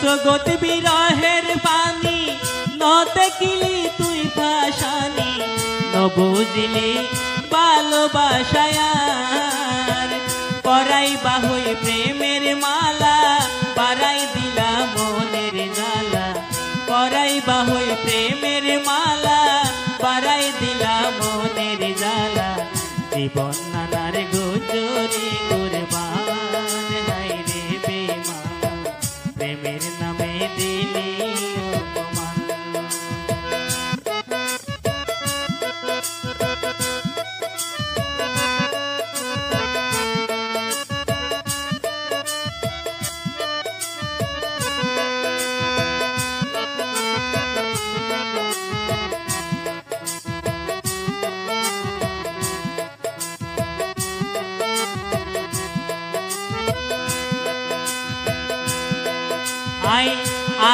জগৎ বিরহের পানি নদেখিলি তুই ভাসানি নবুঝিলি ভালোবাসায়ার পরাই বাহুই প্রেমের মালা বাড়াই দিলা মনের জ্বালা পরাই বাহুই প্রেমের মালা বাড়াই দিলা মনের জ্বালা জীবন নানার গোচরে কুরবান হায় রে বেঈমান প্রেমের নামে দিলি অপমান।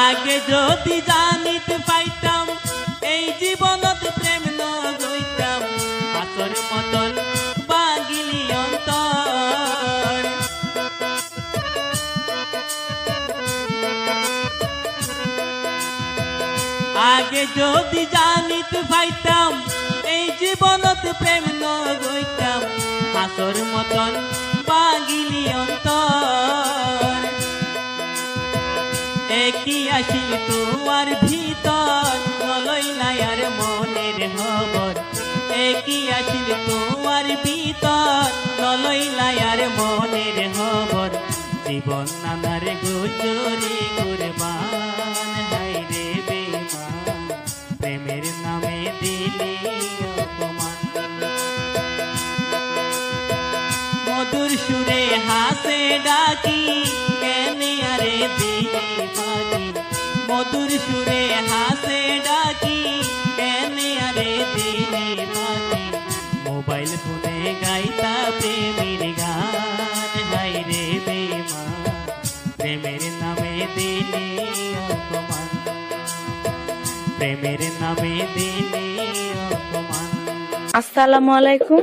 আগে যদি জানিতে পাইতাম এই জীবনত প্রেম নইতাম আসর মতন বাগিলি অন্তর আগে যদি জানিতে পাইতাম এই জীবনত প্রেম নইতাম আসর মতন বাগিলি অন্তর একই আসিল তোমার ভিতর নলইলাই আর মনের খবর একই আসিল তোমার ভিতর নলইলাই আর মনের খবর জীবন নানার গোচরে কুরবান হায় রে বেঈমান প্রেমের নামে দিলি অপমান। মধুর সুরে হাসে ডাকি কেনে আরে দিলি পাখি মধুর সুরে হাসে ডাকি কেনে আরে দিলি পাখি মোবাইল ফোনে গাইতা প্রেমের গান হায় রে বেঈমান প্রেমের নামে দিলি অপমান প্রেমের নামে দিলি অপমান। আসসালামু আলাইকুম।